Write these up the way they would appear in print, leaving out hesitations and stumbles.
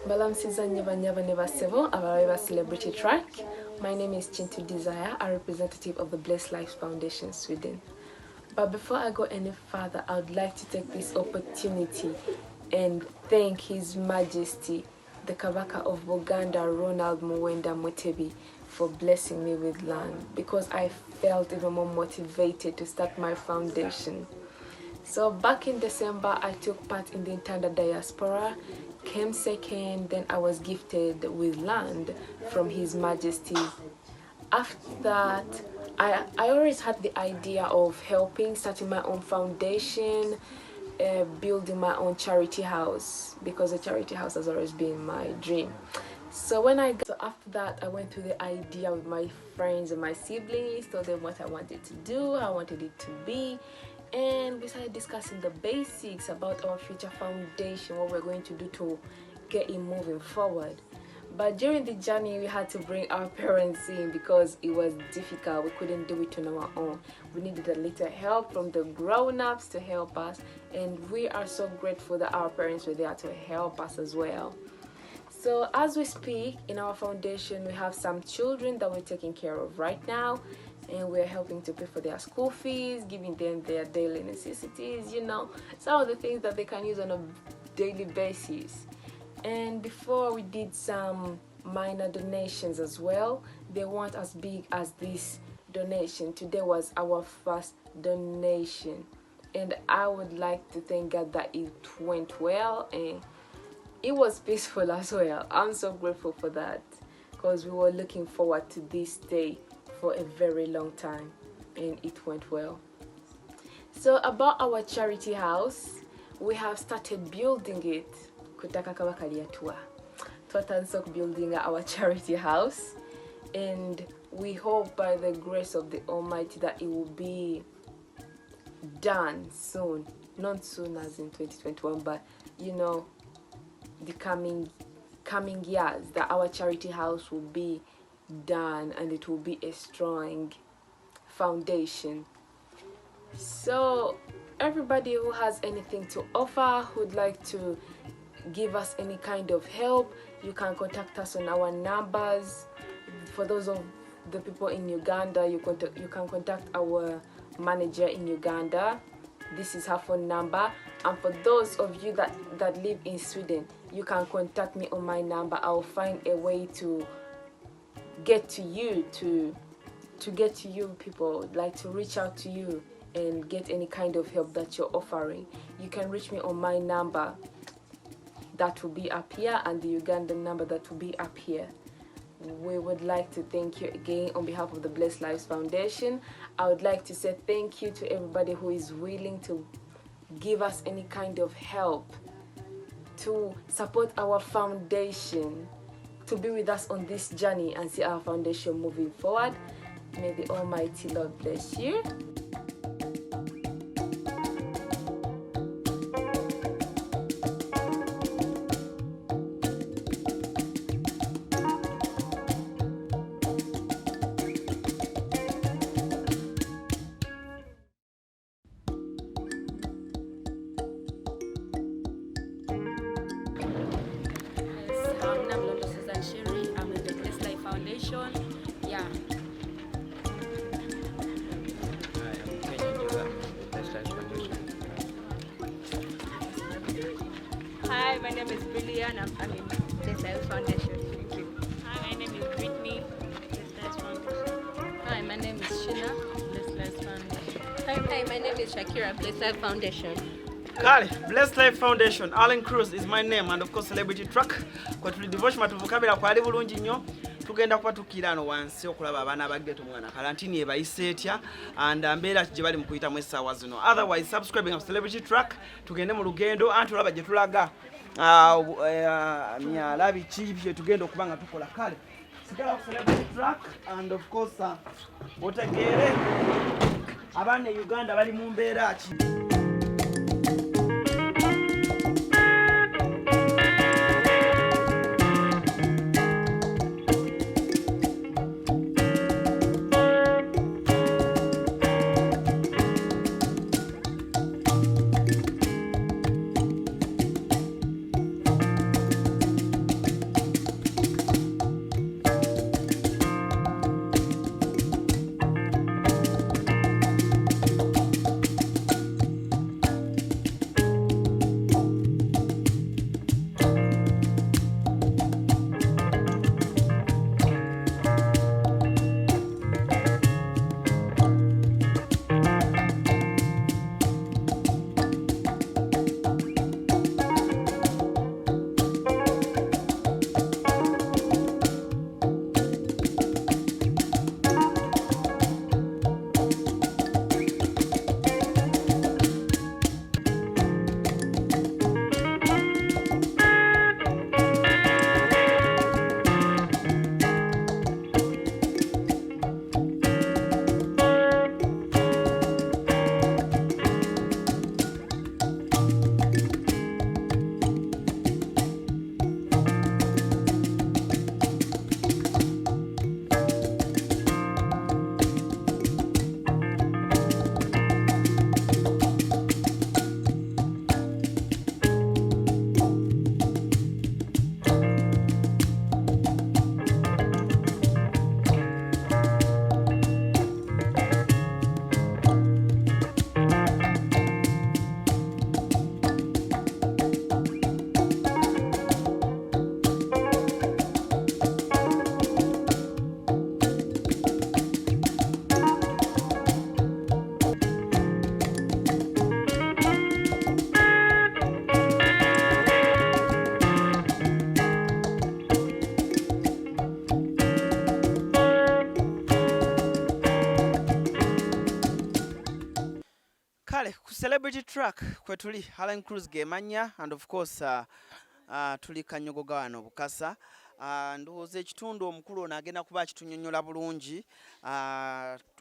Balamsiza Nyabanyaba Nevasevo, Avareva Celebrity Track. My name is Chintu Desire, a representative of the Blessed Lives Foundation, Sweden. But before I go any further, I would like to take this opportunity and thank His Majesty, the Kabaka of Buganda, Ronald Muwenda Mutebi, for blessing me with land, because I felt even more motivated to start my foundation. So back in December, I took part in the entire diaspora, came second, then I was gifted with land from His Majesty. After that, I always had the idea of helping, starting my own foundation, building my own charity house, because a charity house has always been my dream. So after that, I went through the idea with my friends and my siblings, told them what I wanted to do, how I wanted it to be, and we started discussing the basics about our future foundation, what we're going to do to get it moving forward. But during the journey, we had to bring our parents in because it was difficult. We couldn't do it on our own. We needed a little help from the grown-ups to help us, and we are so grateful that our parents were there to help us as well. So as we speak, in our foundation, we have some children that we're taking care of right now, and we're helping to pay for their school fees, giving them their daily necessities, some of the things that they can use on a daily basis. And before, we did some minor donations as well. They weren't as big as this donation. Today was our first donation, and I would like to thank God that it went well and it was peaceful as well. I'm so grateful for that, because we were looking forward to this day for a very long time, and it went well. So about our charity house, we have started building it. Building our charity house, and we hope by the grace of the Almighty that it will be done soon. Not soon as in 2021, but the coming years, that our charity house will be done and it will be a strong foundation. So everybody who has anything to offer, who'd like to give us any kind of help, you can contact us on our numbers. For those of the people in Uganda, you can contact our manager in Uganda. This is her phone number. And for those of you that live in Sweden, you can contact me on my number. I'll find a way to get to you, to get to you people, like to reach out to you and get any kind of help that you're offering. You can reach me on my number that will be up here, and the Ugandan number that will be up here. We would like to thank you again on behalf of the Blessed Lives Foundation. I would like to say thank you to everybody who is willing to give us any kind of help, to support our foundation, to be with us on this journey and see our foundation moving forward. May the Almighty Lord bless you. I'm with the Blessed Life Foundation. Yeah. Hi, my name is Brilliant. I'm in Blessed Life Foundation. Thank you. Hi, my name is Brittany. Blessed Lives Foundation. Hi, my name is Shina. Blessed Lives Foundation. Hi, my name is Shakira. Blessed Life Foundation. Kali, Blessed Life Foundation, Alan Cruz is my name, and of course Celebrity Track. Kwa tuli devotion matuvukabira kwa ali bulungi nnyo. Tugenda kubatukira no wansi okulaba abaana abaggeto mwana kalantini ebayise etya and mbeera gye bali mu kuyita mu essaawa zino. Otherwise, subscribing to Celebrity Track, tugende mu lugendo anti olaba gye tulaga myala biki bye tugenda okuba nga tukola. Kale sigala ku Celebrity Track, and of course otegeere abaana e Uganda bali mu mbeera ki. Celebrity Track kwetuli Alan Cruz gemanya and of course tuli kanyogoga wano Bukasa. Nduwoze ekitundu omukulu ono agenda kuba kitunyonyola bulungi.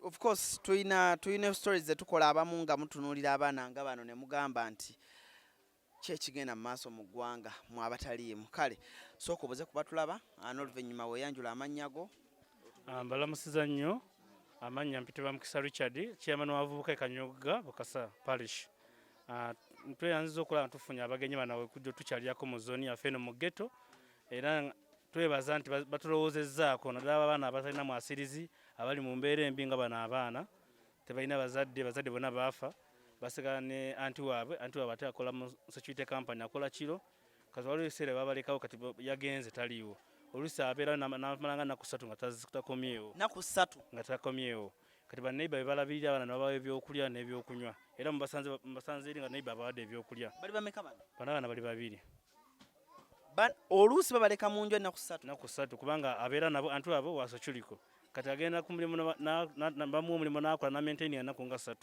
Of course tuyina stories zetukola abamu nga mutunuulira abaana nga bano ne mugamba nti kyekigenda mu maaso mu ggwanga mu abataliimu. Kale sooka obuze kubatulaba n'oluvannyuma weeyanjula amannya go. Mbalamusiza nnyo. Amanya mpitibwa Mukisa Richard, chairman w'abavubuka Kanyogoga Bukasa Parish. Tweyanziza okulaba tufunye abagenyi banawe kujja tukyaliyako mu zoni yaffe eno mu ghetto. Era twebaza nti batulowozezzaako naddala abaana abatalina mwasirizi abali mu mbeera embi nga bano abaana tebalina bazadde bonna baafa basigala ne anti waabwe ate akola mu security company akola kiro kazi waliwo ebiseera babalekawo kati yagenze taliiwo. Olusi abeera n'amalanga naku 3 nga takomyewo. Naku 3 nga takomyewo. Kati ba neighbor balabirira abana nabawa ebyokulya n'ebyokunywa. Era mbasanze eri nga neighbor abawadde ebyokulya. Bali bameka bano? Bana bali babiri. Olusi babaleka mu nju naku 3. Naku 3 kubanga abeera nabo antu abo wasochuliko. Kati agenda ku mulimu bamu omulimu n'akola na maintaining naku nga 3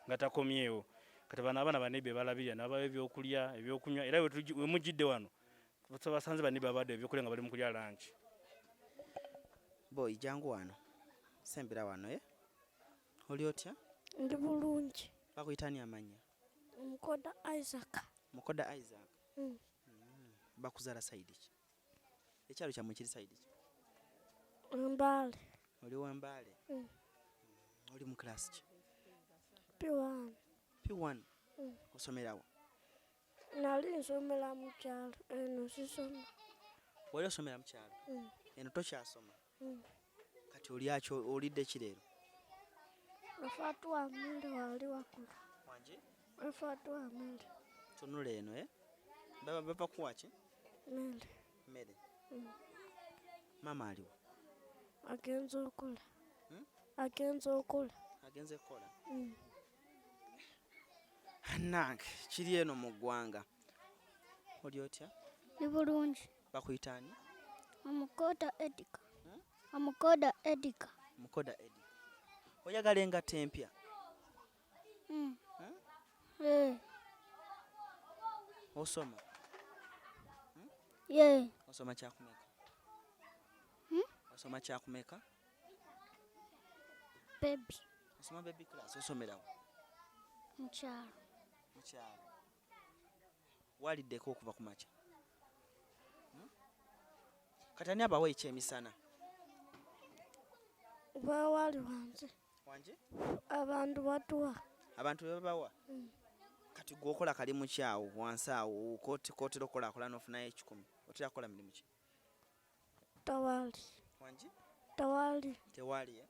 nga takomyewo. Kati bana abana ba neighbor balabirira nabawa ebyokulya ebyokunywa. Era we mujjidde wano. Basanze bani babadde ebyokulya nga bali mu kulya lunch. Boy jangu wano. Sembera wano Oli otya? Ndi bulungi. Bakuyitani amanya? Mukoda Isaac. Mukoda Isaac. Bakuzala side ki? Ekyalo kya mukiri side ki? Mbale. Oli w'Embale? Oli mu class ki? P1. P1. Osomerawo? Nali nsomera mu kyalo eno sisoma. Wali osomera mu kyalo? Eno tokyasoma? Kati olidde ki leero? Wafatu amende wali wakulu. Wanje? Wafatu amende. Tunula eno baba kuwa ki? Mende. Mmere? Maama aliwo? Agenze okola. Agenze okola. Agenze kukola? Nange kiri eno mu ggwanga. Oli otya? Ndi bulungi. Bakuyitani? Omukoda Edika. Omukoda Edika. Mukoda Edika. Oyagala engato empya? Osoma? Osoma kyakumeka? Osoma kyakumeka? Baby. Osoma baby class. Osomerawo? Mukyalo. Mukyalo. Waliddeko okuva ku makya? Kati ani abawa ekyemisana? Bawali wanze. Wanje? Abantu batuwa. Abantu bebabawa? Kati gwokola kali mu kyawo wansi awo kootera okolakola n'ofunayo 10. Otera kukola mirimu ki? Tawali. Wanje? Tawali. Tewali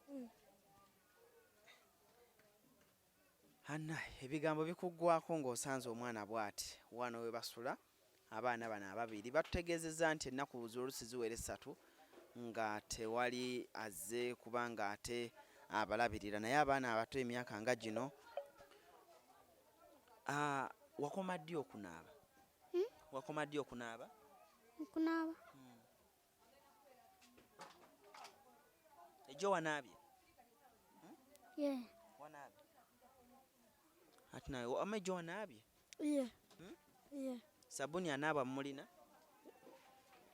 Anna ebigambo bikuggwako ng'osanze omwana bw'ati wano we basula abaana bano ababiri batutegeezezza nti ennaku z'olusi ziwera 3 nga tewali azze kubanga ate abalabirira naye abaana abato emyaka nga gino wakoma ddi okunaaba? Wakoma ddi okunaaba? Okunaaba. Ejjo wanaabye? Wanaabye? Ati nawe amejjo wanaabye? Sabuni anaaba mulina?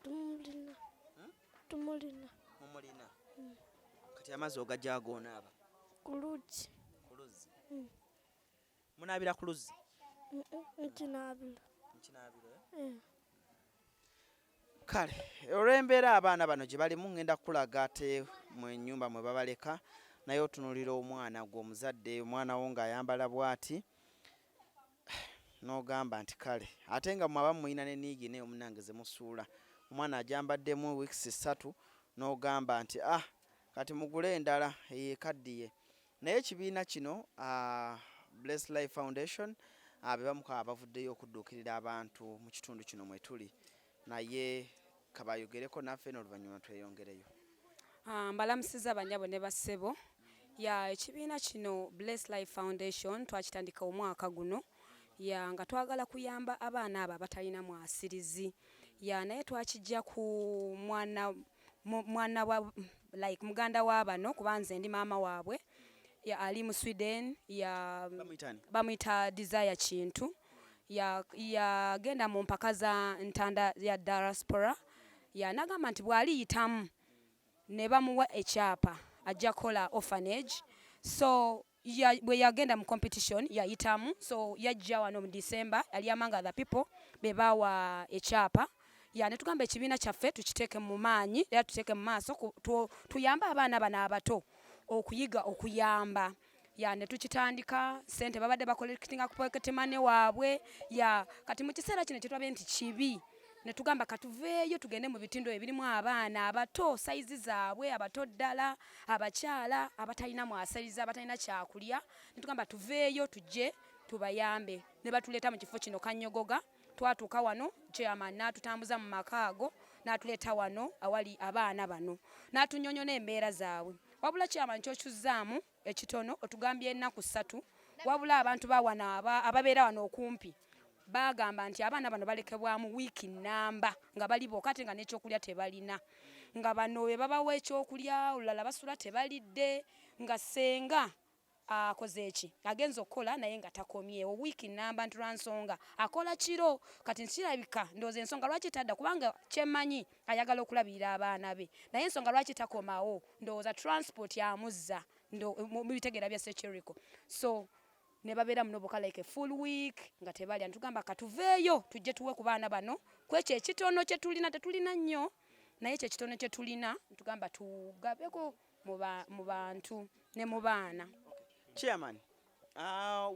Tumulina. Tumulina. Mumulina? Kati amazzi ogajja agoonaaba? Ku luzzi. Ku luzzi? Munaabira ku luzzi? Nkinaabira. Nkinaabira? Kale olw'embeera abaana bano gye balimu ngenda kukulaga ate mu nnyumba mwe babaleka naye otunuulira omwana gw'omuzadde omwana wo ng'ayambala bw'ati n'ogamba nti kale ate nga mwaba muyina n'eniigi naye omunange ze musuula omwana ajambaddemu weeks 3 n'ogamba nti kati mugule endala ekaddiye naye ekibiina kino Bless Life Foundation bebamuka abavuddeyo okudduukirira abantu mu kitundu kino mwe tuli naye kabayogereko naffe n'oluvannyuma tweyongereyo. Mbalamusiza abanyabo ne bassebo ekibiina kino Bless Life Foundation twakitandika omwaka guno nga twagala kuyamba abaana abo abatalina mwasirizi naye twakijja ku mwana wa muganda wa bano kubanze ndi maama waabwe ya ali mu Sweden ya Bamuyitani? bamuyita Desire Kintu yagenda mu mpaka za ntanda ya diaspora nagamba nti bw'aliyitamu ne bamuwa ekyapa ajja kola orphanage so bwe yagenda mu competition yayitamu so yajja wano mu December yali amanga the people be bawa ekyapa ne tugamba ekibiina kyaffe tukiteeke mu maanyi era tuteeke mu maaso tuyambe abaana bano abato okuyiga okuyamba ne tukitandika sente babadde bakolektinga ku pocket money waabwe kati mu kiseera kino kitwabe nti kibi ne tugamba katuveeyo tugende mu bitindo ebirimu abaana abato saizi zaabwe abato ddala abakyala abatalina mwasaliza abatalina kyakulya ne tugamba tuveeyo tujje tubayambe ne batuleeta mu kifo kino Kanyogoga twatuuka wano chairman n'atutambuza mu makaago n'atuleeta wano awali abaana bano n'atunyonyona embeera zaabwe wabula chairman ky'okyuzzaamu ekitono otugambye ennaku 3 wabula abantu bawana ababeera wano okumpi bagamba nti abaana bano balekebwamu wiiki namba nga bali bokate nga n'ekyokulya tebalina nga bano be babawa ekyokulya olulala basula tebalidde nga senga akoze eki agenza okukola naye nga takomyewo wiiki namba ntulansonga akola kiro kati nkirabika ndooza ensonga lwaki tadda kubanga kyemmanyi ayagala okulabirira abaana be naye ensonga lwaki takomawo ndowooza transport yamuzza mu bitegeera bya Securico so ne babeera muno boka like a full week nga tebalya ntugamba katuveeyo tujje tuwe ku baana bano kwekyo ekitono kye tulina tetulina nnyo naye ekyo ekitono kye tulina ntugamba tugabeko mu bantu ne mu baana. Chairman,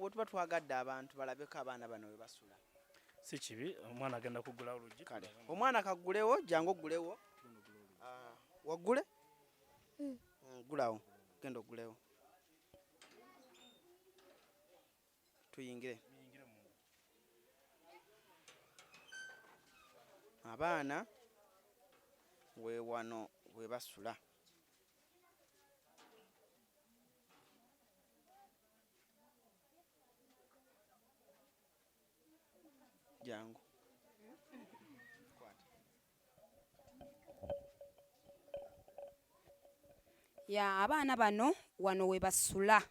wetuba twagadde abantu balabeko abaana bano we basula. Si kibi, omwana agenda kugula oluggi. Kale. Omwana kagulewo, jangu ogulewo. Wagule? Gulawo. Genda ogulewo. Tuyingire. Abaana we wano we basula. Jangu. Abaana bano wano we basula.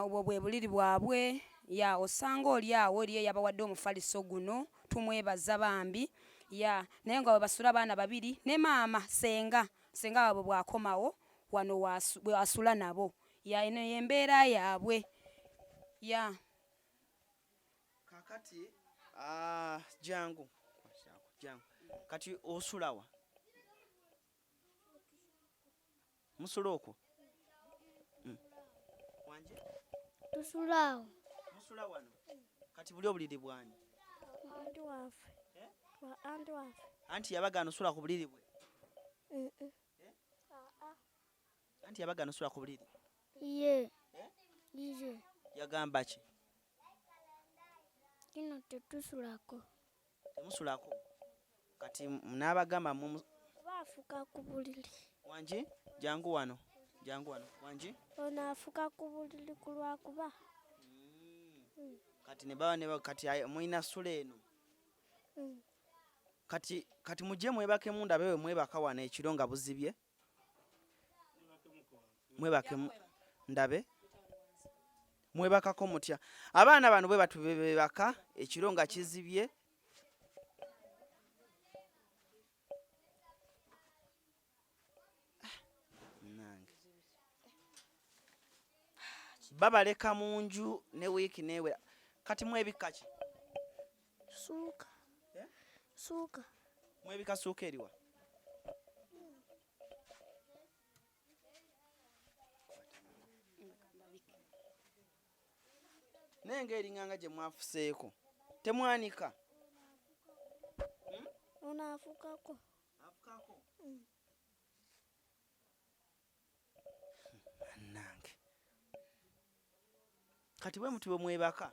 Obwo bwe buliri bwabwe osanga oli awo oli yabawadde omufaliso guno tumwebaza bambi naye nga we basula abaana babiri ne maama senga waabwe bwakomawo wano wasula nabo eno embeera yaabwe Kakati jangu kati osulawa musula okwo wanje Tusulawo. musula wano kati buli obuliri bwani Anti waffe. Anti waffe. anti yabagana osula ku buliri bwe anti yabagana osula ku buliri Iye. yagamba ki Kino tetusulako. temusulako kati n'abagamba Bafuka ku buliri. wanji jangu wano wanji Ono afuka ku buliri ku lwakuba. kati ne baba kati mulina sula eno kati mujje mwebakemu ndabe we mwebaka wana ekiro nga buzibye mwebakemu ndabe mwebakako mutya abaana bano bwe batubebaka ekiro nga kizibye nange babaleka munju ne wiiki newe kati mwebika ki Suuka. Suuka. mwebika suuka eriwa nenga eringanga gye mwafuseeko temwanika Ono afukako. afukako nange kati bwe muti bwe mwebaka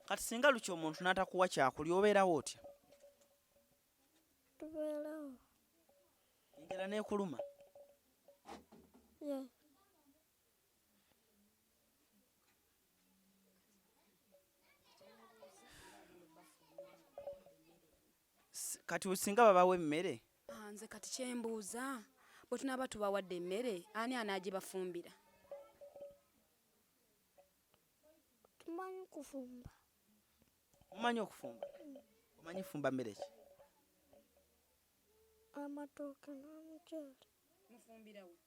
kati singa lukyo omuntu n'atakuwa kyakulya obeerawo otya Tubeerawo. enjala n'ekuluma kati singa babawo emmere nze kati kyembuuza bwe tunaaba tubawadde emmere ani anaagibafumbira? Tumanyi kufumba. Mumanyi okufumba? Omanyi fumba mmere ki? Amatooke n'omuceere. Mufumbirawo.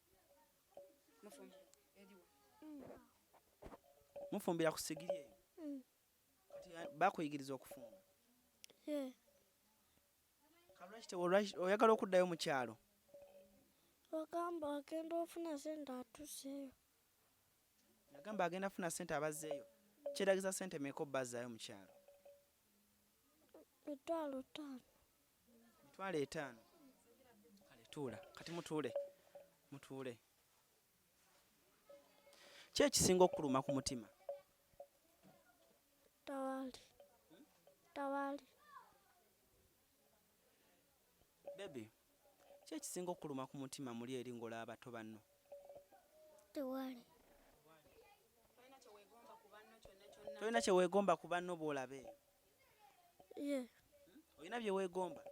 Mufumbira eriwo. Mufumbira ku sigiri eyo? Kati bakuyigiriza okufumba? Kalwaki oyagala okuddayo mu kyalo? Agamba agenda ofuna sente atuseeyo. Agamba agenda afuna sente abazzeeyo. Kyeragiza sente meeko bazzaayo mu kyalo? 5,000. 5,000. Kale tuula, kati mutuule. Ki ekisinga okuluma ku mutima? Tawali. Baby, ki ekisinga okuluma ku mutima muli eri ng'olaba bato banno? Tewali. Tolina kye weegomba ku banno b'olabe? Ye. Olina bye weegomba?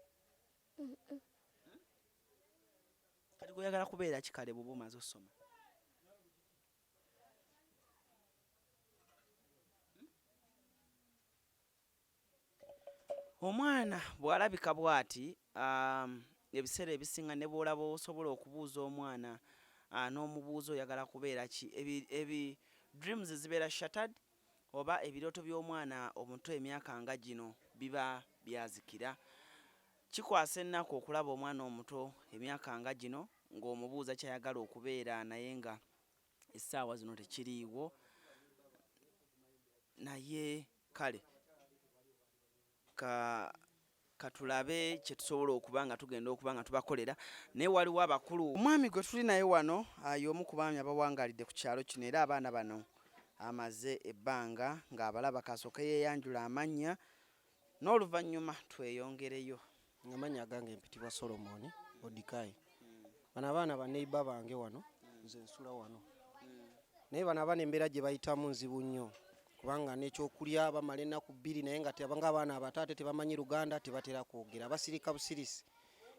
Kati oyagala kubeera kikale bw'oba omaze osoma? Omwana bw'alabika bw'ati, ebiseera ebisinga ne bw'olaba osobola okubuuza omwana n'omubuuza oyagala kubeera ki, dreams zibeera shattered oba ebirooto by'omwana omuto emyaka nga gino biba byazikira. Kikwasa ennaku okulaba omwana omuto emyaka nga gino ng'omubuuza kyayagala okubeera naye nga essaawa zino tekiriiwo. Naye kale katulabe kye tusobola okuba nga tugenda okuba nga tubakolera. Naye waliwo abakulu. Omwami gwe tuli naye wano y'omu ku baami abawangalidde ku kyalo kino, era abaana bano amaze ebbanga ng'abalaba kasooka yeeyanjula amannya n'oluvannyuma tweyongereyo. Amannya gange mpitibwa Solomon Odikayi. Bano abaana baneiba bange wano, nze nsula wano. Naye bano abaana embeera gye bayitamu nzibu nnyo. Kubanga n'ekyokulya bamala ennaku 2 naye nga tebanga abaana abataate tebamanyi Luganda tebatera kwogera basirika busirisi.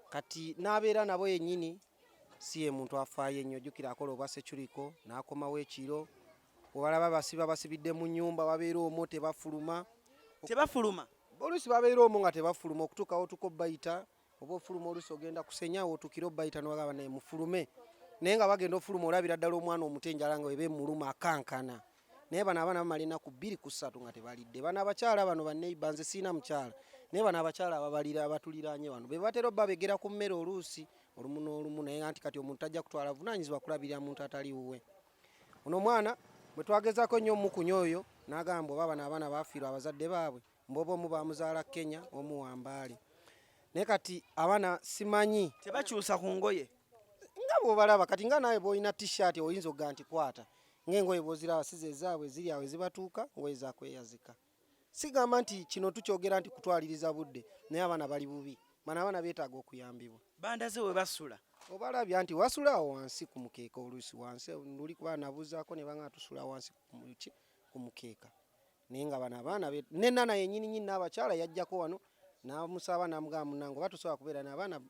Kati n'abeera nabo yennyini si ye muntu afaayo ennyo. Jjukira akola obwa sekyuriko n'akomawo ekiro. Obalaba basibidde mu nnyumba babeera omwo tebafuluma. Oluusi babeera omwo nga tebafuluma okutuukawo tuko bayita oba ofuluma oluusi ogenda kusenyawo otukira bayita n'obagamba naye mufulume. Naye nga bagenda ofuluma olabira ddala omwana omutenjala nga weba emuluma akankana. Naye bano abaana bamala ennaku 2 ku 3 nga tebalidde. Bano abakyala bano baneiba nze siina mukyala. Naye bano abakyala abatuliraanye wano be batera obba begera ku mmere oluusi olumu n'olumu naye anti kati omuntu tajja kutwala buvunaanyizibwa kulabirira muntu atali wuwe. Ono omwana bwe twagezaako nnyo omukunya oyo n'agamba oba bano abaana baafiirwa abazadde baabwe mboba omu bamuzaala Kenya omu Wambaale. Naye kati abaana simanyi tebakyusa ku ngoye nga bw'obalaba kati nga nawe bw'olina t-shirt oyinza ogga nti kwata ng'engoye bw'oziraba si ze zaabwe ziri awo ezibatuuka ngoye zakweyazika. Sigamba nti kino tukyogera nti kutwaliriza budde naye abaana bali bubi. Bano abaana beetaaga okuyambibwa. Bandaze we basula obalabya nti wasula awo wansi ku mukeeka oluusi wansi luli kuba nabuzaako ne banga tusula wansi ku mukeeka. Naye nga bano abaana nenana yennyini n'abakyala yajjako wano n'amusaba n'amugamba munnange oba tusobola kubeera n'abaana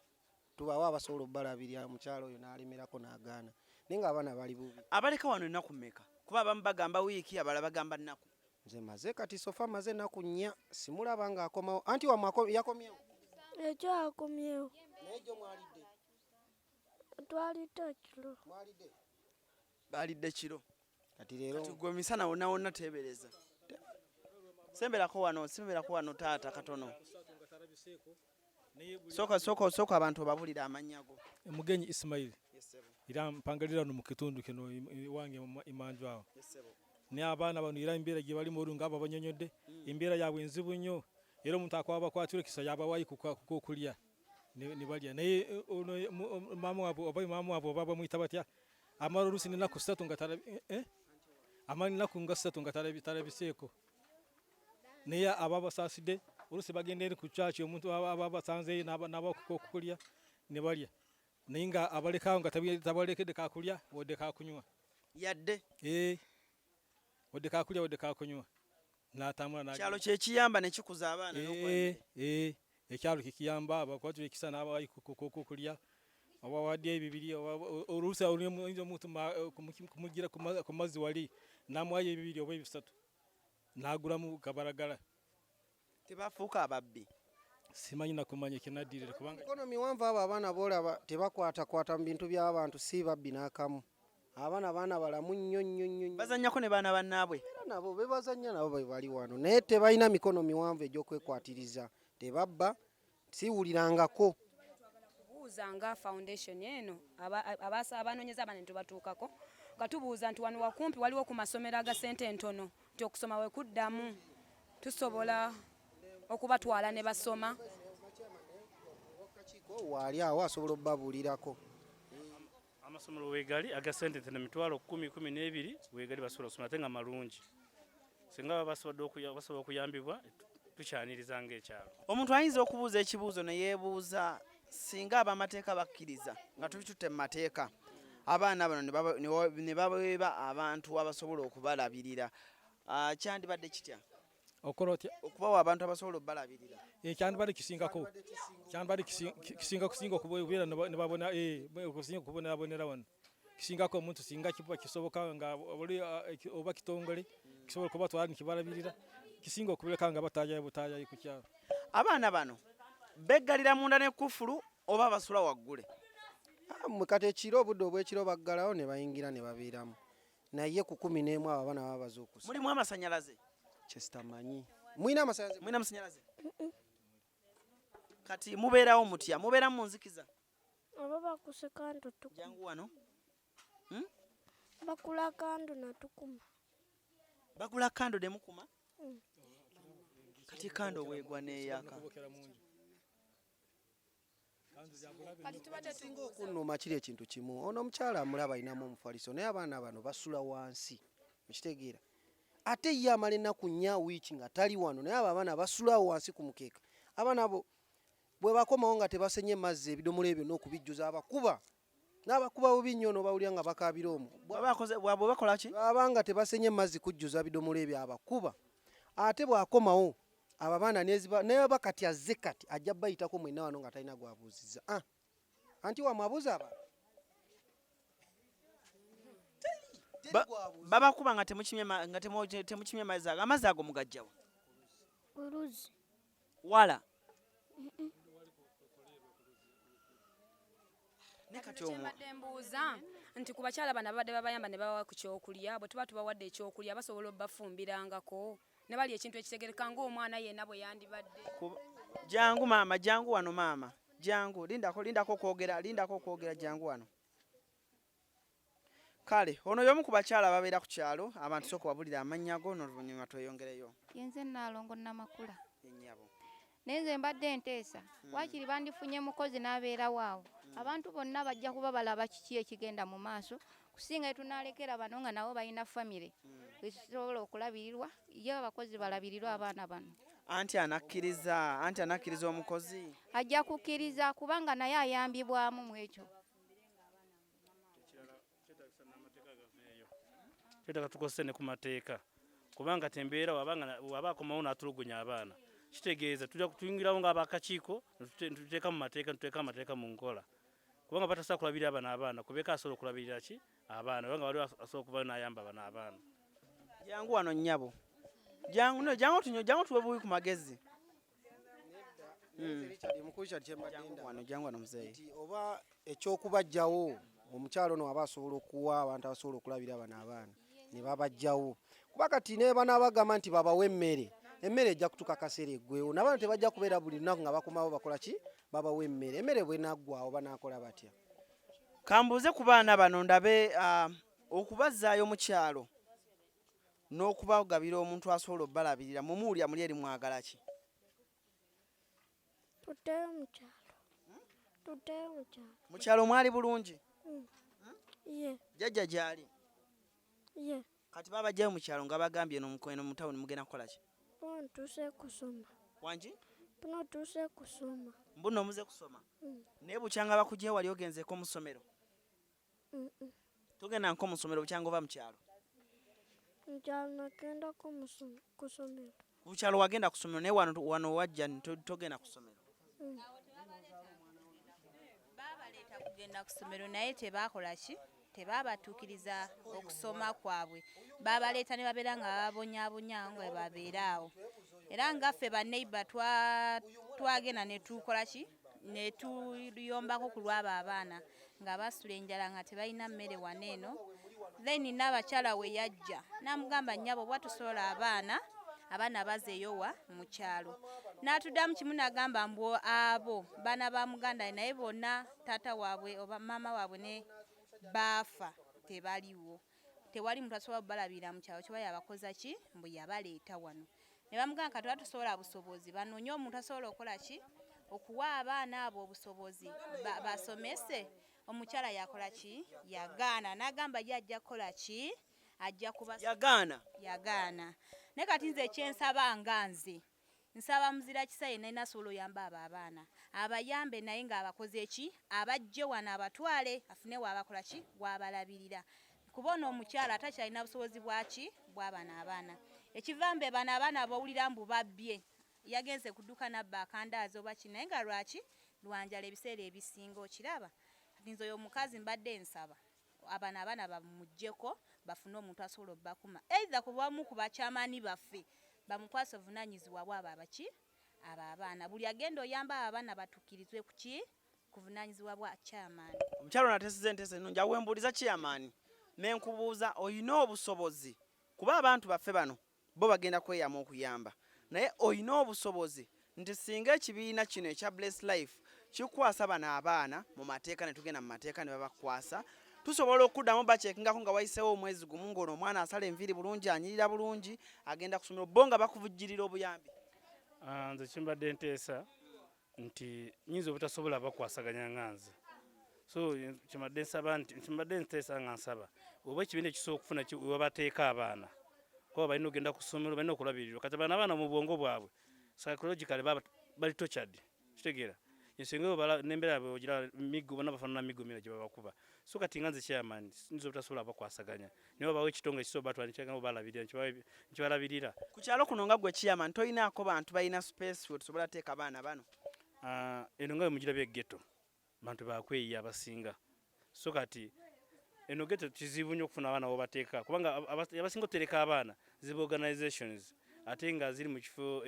tubawo abasobola obbalabirira mukyalo oyo n'alemerako n'agaana. Naye nga abaana bali bubi. Abaleka wano ennaku mmeka? Kuba abamu bagamba wiiki abalala bagamba nnaku. Nze maze kati sofa maze ennaku 4 simulaba ng'akomawo. Anti wamwe yakomyewo? Ekyo akomyewo. Naye gyo mwalidde? Twalidde kiro. Mwalidde? Balidde kiro. Kati leero gwe misana wonna wonna teebereza. Semberako wano taata katono. Sooka abantu babulira amannya go. Mugenyi Ismail. Era mpangalira no mu kitundu kino wange imanju awo. Ne abaana bano era embeera gye balimu olunga abo abanyonyodde embeera yaabwe nzibu nnyo era omuntu akwaba kwatira kisa yabawayi kukulya ne balya naye maama wabo oba bamuyita batya amala oluusi n'ennaku 3 nga amala ennaku nga 3 nga talabiseeko naye ababasaasidde oluusi bagenda eri ku kyaki omuntu ababasanzeeyo n'abakukulya ne balya naye nga abalekaawo nga tabalekedde kakulya wadde kakunywa yadde wadde kakulya wadde kakunywa n'atambula kyalo kye kiyamba ne kikuza abaana ekyalo kikiyamba abakwatira ekisa n'abawayi kulya abawadde ebibiri oluusi oyinza omuntu kumugira ku mazzi wali n'amuwayo ebibiri oba ebisatu n'agulamu kabalagala. Tebafuuka ababbi? Simanyi nakumanya ekinaddirira kubanga mikono miwanvu abo abaana boolaba tebakwatakwata mu bintu by'abantu si babbi n'akamu. Abaana balamu nnyo. Bazannyako ne baana bannaabwe? Era nabo bebazannya nabo bali wano naye tebalina mikono miwanvu egy'okwekwatiriza. Tebabba siwulirangako. Nga foundation eno abanoonyeza abaana tubatuukako katubuuza nti wano wakumpi waliwo ku masomero aga ssente entono nti okusoma we kuddamu tusobola okubatwala ne basoma. Waali awo asobola obbabuulirako. Amasomero weegali aga ssente entono emitwalo 10-12 weegali basobola okusoma ate nga malungi. Singa basobola okuyambibwa tukyaniriza ng'ekyalo. Omuntu ayinza okubuuza ekibuuzo ne yeebuuza singa ab'amateeka bakkiriza nga tubitutte mu mateeka abaana bano ne babeeba abantu abasobola okubalabirira kyandibadde kitya okola otya okubawa abantu abasobola okubalabirira? Kyandibadde kisingako kusinga okubeera ne babona okusinga okubonera wano kisingako omuntu singa kiba kisoboka nga oba kitongole kisobola kubatwala nikibalabirira kisinga okubireka nga butaayayo ku kyalo. Abaana bano beggalira munda ne kufulu oba basula waggule? Kati ekiro obudde obw'ekiro baggalawo ne bayingira ne babeeramu naye ku 11 abo abaana baba baze okusa. Mulimu amasannyalaze? Kyesitamanyi. Mulina amasannyalaze? Kati mubeerawo mutya? Mubeera mu nzikiza? Abo bakuse kantu tukuma. Jangu wano. Bakula kandu na tukuma. Bagula kando de mukuma? Kati kando weegwa neeyaka. Kunnuma kiri ekintu kimu. Ono omukyala amulaba alinamu omufaliso naye abaana bano basula wansi. Mukitegeera? Ate ye amala ennaku 4 wiiki nga tali wano naye abo abaana basula wansi ku mukeeka. Abaana abo bwe bakomawo nga tebasenye mazzi ebidomola ebyo n'okubijjuza abakuba. N'abakuba bubi nnyo n'obawulira nga bakaabira omwo. Bw'aba bakola ki? Bw'abanga tebasenye mazzi kujjuza bidomola ebyo abakuba. Ate bw'akomawo abo abaana naye bakati azze kati ajja bayitako mwenna wano nga talina gwabuuzizza. Anti wamwabuuza abantu? Babakuba nga temukimye mazzi ago. Amazzi ago mugajjawa? Oluzi. Wala? Kyembadde mbuuza nti ku bakyala bano abadde babayamba ne babawa ku kyokulya bwe tuba tubawadde ekyokulya basobola obbafumbirangako ne bali ekintu ekitegereka ng'omwana yenna bwe yandibadde. Jangu maama, jangu wano maama. Jangu, lindako okwogera jangu wano. Kale, ono y'omu ku bakyala ababeera ku kyalo, abantu sooka wabulira amannya go n'oluvannyuma tweyongereyo. Yenze Naalongo Namakula. Ennyabo. Naye nze mbadde nteesa. Waakiri bandifunye mukozi n'abeerawo awo. Abantu bonna bajja kuba balaba kiki ekigenda mu maaso kusinga tunaalekera bano nga nabo balina famire ekisobola okulabirirwa ye abakozi balabirirwa abaana bano. Anti anakkiriza omukozi? Ajja kukkiriza kubanga naye ayambibwamu mu ekyo. Kyetaaga tukozese ne ku mateeka kubanga tembeera waba akomawo n'atulugunya abaana kitegeeza tujja kutuyingirawo ng'abakakiiko tuteeka mu mateeka mu nkola kubanga batasobola kulabirira abaana kubeeka asobola okulabirira ki abaana kubanga waliwo asobola okuba n'ayamba abaana. Jangu wano nnyabo. Jangu tuwe bubi ku magezi. Jangu wano muzeeyi. Oba ekyokubajjawo omukyalo ono aba asobola okuwa abantu abasobola okulabira abaana ne babajjawo. Kuba kati ne banaabagamba nti babawe emmere ejja kutuuka kaseera eggwewo n'abaana tebajja kubeera buli lunaku nga bakomawo bakola ki babawa emmere bwe naggwawo banaakola batya? Kambuuze ku baana bano ndabe okubazzaayo mu kyalo n'okubagabira omuntu asobola obbalabirira mumuwulira muli eri mwagala ki? Tutteyo mu kyalo. Mu kyalo mwali bulungi? Ye. Jjajja gyali? Ye. Kati babajjayo mu kyalo nga bagambye no mu tawuni mugenda kukola ki? Buno tuuse kusoma. Wangi? Buno tuuse kusoma. Mbuno muze kusoma? Naye bukyanga bakugyeyo wali ogenzeeko mu ssomero? Togenda nko mu ssomero bukyanga ova mu kyalo? Mu kyalo nagendako ku ssomero. Ku kyalo wagenda ku ssomero naye wano wajja togenda ku ssomero? okugenda ku ssomero naye tebakola ki tebabatuukiriza okusoma kwabwe babaleeta ne babeera nga babonyaabonya nga babeera awo era ngaffe banneiba twagenda ne tukola ki ne tuyombako ku lwabo abaana nga basula enjala nga tebalina mmere wano eno then n'abakyala we yajja n'amugamba nnyabo bwa tusobola abaana bazeeyowa mu kyalo n'atuddamu kimu n'agamba mbu abo baana ba muganda naye bonna taata waabwe oba maama waabwe ne baafa tebaliwo tewali muntu asobola balabira mu kyalo kiba yabakoza ki mbu yabaleeta wano ne bamugamba kati batusobola busobozi banoonye omuntu asobola okukola ki okuwa abaana abo obusobozi basomese omukyala yakola ki yagaana n'agamba ye ajja kukola ki ajja kuba yagaana ne kati nze ekyensaba nga nze nsaba muzira kisa yenna inasobola oyamba abo abaana abayambe naye ng'abakoze ki abajje wano abatwale afune waabakola ki waabalabirira kubona omukyala atakyalina busobozi bwaki bw'abana abaana ekivambe bano abaana bawulira mbu babbye yagenze kudduka nabba akandaazi oba ki naye nga lwaki lwanjala ebiseera ebisinga okiraba kati nze oyo omukazi mbadde nsaba abano abaana bamuggyeko bafune omuntu asobola obbakuma eitha ku bamu ku bakyamaani baffe bamukwasa obuvunaanyizibwa bwabo abaki abo abaana buli agenda oyamba abaana batukkirizwe ku ki kuvunaanyizibwa bwa kyamaani omukyalo natesiza entesa eno njawe mbuuliza kyamaani nenkubuuza oyina obusobozi kuba abantu baffe bano bo bagenda kweyama okuyamba naye oyina obusobozi nti singa ekibiina kino ekya Bless Life kikwasa bano abaana mu mateeka ne tugenda mu mateeka ne babakwasa tusobola okuddamu bakyekingako nga wayiseewo omwezi gumu ng'ono omwana asala enviiri bulungi anyirira bulungi agenda ku ssomero bo nga bakuvujjirira obuyambi nze kimbadde nteesa nti nyinza obutasobola bakwasaganya nga nze so kimbadde nteesa nga nsaba oba ekibiina ekisobola okufuna webateeka abaana kuba balina okugenda ku ssomero balina okulabirirwa kati abaana mu bwongo bwabwe psychologically bali tortured kitegeera ensinga nembeera yabwe ogira migo bonna bafaanana migo mina gye babakuba so kati nga nze kyamaani nyinza obutasobola bakwasaganya naye babawo ekitongole ekisobola batwala nkibalabirira ku kyalo kuno nga gwe kyamaani toyinaako bantu balina space we tusobola teeka abaana bano eno nga mugira byeggeto bantu bakweyiya abasinga so kati eno geto kizibu nnyo okufuna abaana bobateeka kubanga abasinga otereka abaana ziba organizations ate nga ziri mu kifo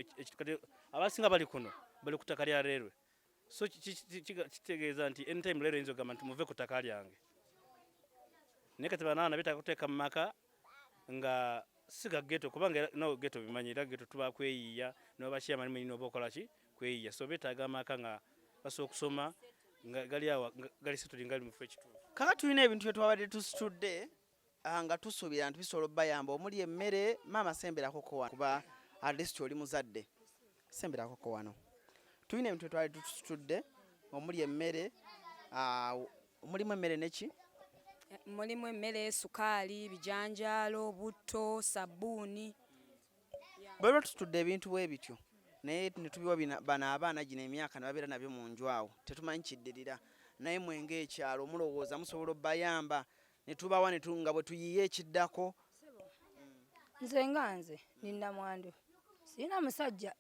abasinga bali kuno bali ku ttaka lya leerwe so kitegeeza nti anytime leero yinza ogamba nti muve ku ttaka lyange naye kati banaana betaaga kuteeka mu maka nga siga geto kubanga nawe geto bimanyi era geto tuba kweyiya nobakiyama nimulina oba okola ki kweyiya so betaaga amaka nga basobola okusoma nga gali awa gali setuli ngali mufu ekituufu kaka tulina ebintu bye twabadde tusitudde nga tusuubira nti bisobola obbayamba omuli emmere maama semberakoko wano kuba atleast oli muzadde semberakoko wano tulina ebintu bye twabadde tusitudde omuli emmere mulimu emmere neki mulimu emmere sukaali bijanjaalo butto sabbuuni bwe tusitudde ebintu bwe bityo naye netubiwa bano abaana gino emyaka ne babeera nabyo mu nju awo tetumanyi kiddirira naye mwenge ekyalo mulowooza musobola obbayamba ne tubawa nga bwe tuyiye ekiddako nze nga nze ninna mwandu sirina musajja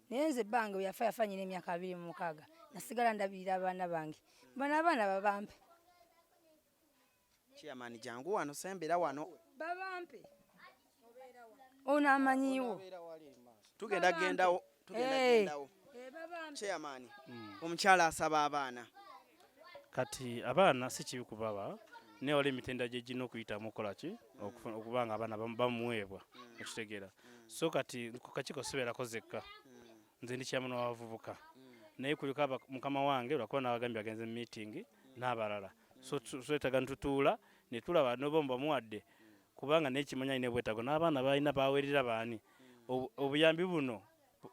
naye nze ebbanga yafa nyina emyaka 26 nasigala ndabirira abaana bange bano abaana babampe kyamaani jangu wano sembera wano babampe ono amanyiwo tugenda gendawo kyamaani omukyala asaba abaana kati abaana si kibi kubaba naye wali emitenda gye gina okuyitamu okolaki okubanga abaana bamuweebwa okitegeera so kati kukakiko sibeerako zekka nze ndi kyamu n'abavubuka naye kuliko mukama wange olwakuba n'abagambye agenze mu meeting n'abalala so twetaaga ntutuula ne tulaba n'oba bamuwadde kubanga n'ekimanya alina obwetaago n'abaana balina baweerera baani obuyambi buno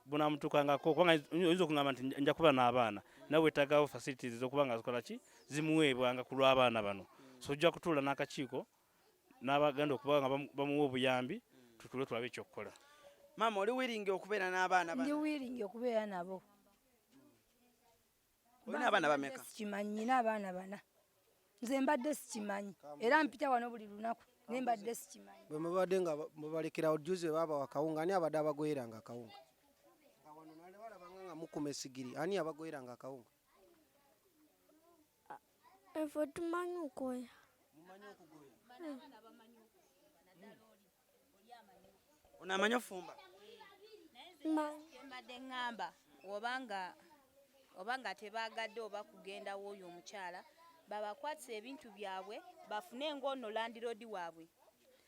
bunamutukangako kubanga oyinza okugamba nti nja kuba n'abaana nawe wetagawo facilities okuba nga zikola ki zimuweebwanga ku lw'abaana bano so ojja kutuula n'akakiiko n'abaganda okuba nga bamuwa obuyambi tutule tulabe ekyokukola maama oli wiringi okubeera n'abaana ndi wiringi okubeera nabo olina abaana bameka sikimanyi nyina abaana bana nze mbadde sikimanyi era mpita wano buli lunaku naye mbadde sikimanyi bwe mubadde nga mubalekerawo juzi babawa kawunga ani abadde abagoyeranga akawunga wano nalewala banga nga mukuma esigiri ani abagoyeranga akawunga Efo tumanyi okugoya. Onamanyi ofumba? Mbadde ngamba obanga tebaagadde oba kugenda w'oyo omukyala babakwatisa ebintu byabwe bafune ng'ono landiroodi waabwe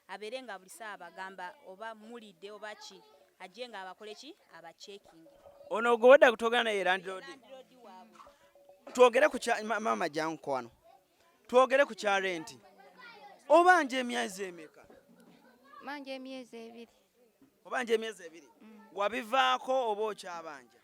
abeere nga buli saa bagamba oba mulidde oba ki ajje nga abakole ki abacekingi. Ono ogowedde kutogana naye landiroodi waabwe. Twogere ku maama janko wano. Twogere ku kya renti. Obanja emyezi emeka? Manje emyezi 2. Obanja emyezi 2. Wabivaako oba okyabanja?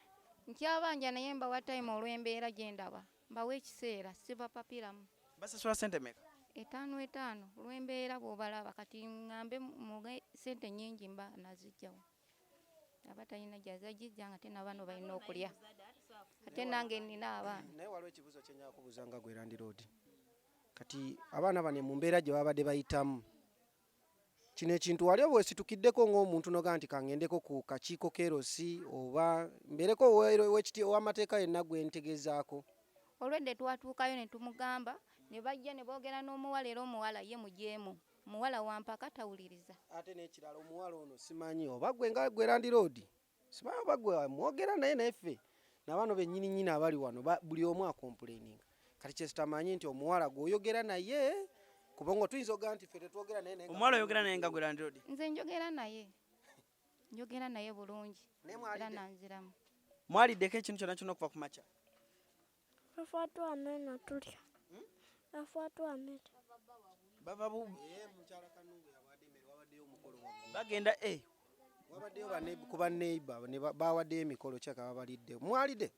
Nkyabanja naye mbawa time olw'embeera gye ndaba. Mbawa ekiseera sibapapiramu. Basasula sente meka? 5 olw'embeera bw'obalaba kati ngambe muge sente nnyingi mba nazijjawo. Aba talina gyazajjija nga tena bano balina okulya. Ate nange nina abaana. Naye waliwo ekibuuzo kye nnyaka kubuuza nga gwe landiroodi. Kati abaana bano mu mbeera gye babadde bayitamu kino ekintu wali obwesitukiddeko ng'omuntu noga nti kangendeko ku kakiiko kerosi oba mbeereko ow'amateeka yenna gwe ntegezaako? Olwedde twatuukayo ne tumugamba ne bajja ne boogera n'omuwala era omuwala ye mujeemu. Muwala wampaka tawuliriza. Ate n'ekirala omuwala ono simanyi oba gwe nga gwe landiroodi simanyi oba gwe mwogera naye naffe n'abaana bennyini abali wano buli omu akompuleyininga. Kati kye sitamanyi nti omuwala gw'oyogera naye kubanga tuyinza ogaa nti ffe tetwogera naye. Omuwala oyogera naye nga gwe landiroodi? Nze njogera naye bulungi era nanziramu. Mwaliddeko ekintu kyonna kyonna okuva ku makya? Afuatu amena Tulya. Afuatu amena. Bava bagenda wabaddeyo ku baneiba bawaddeyo emikolo kyaka babalidde. Mwalidde?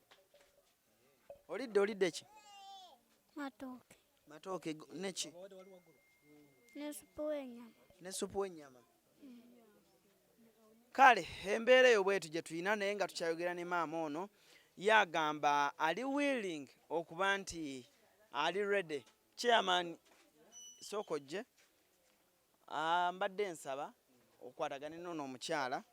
Olidde ki? Matooke neki? Ne supu w'ennyama. Kale embeera eyo bwetu gye tulina naye nga tukyayogera ne maama ono yagamba ali willing okuba nti ali ready. Chairman Sokojje mbadde nsaba okwatagana n'ono omukyala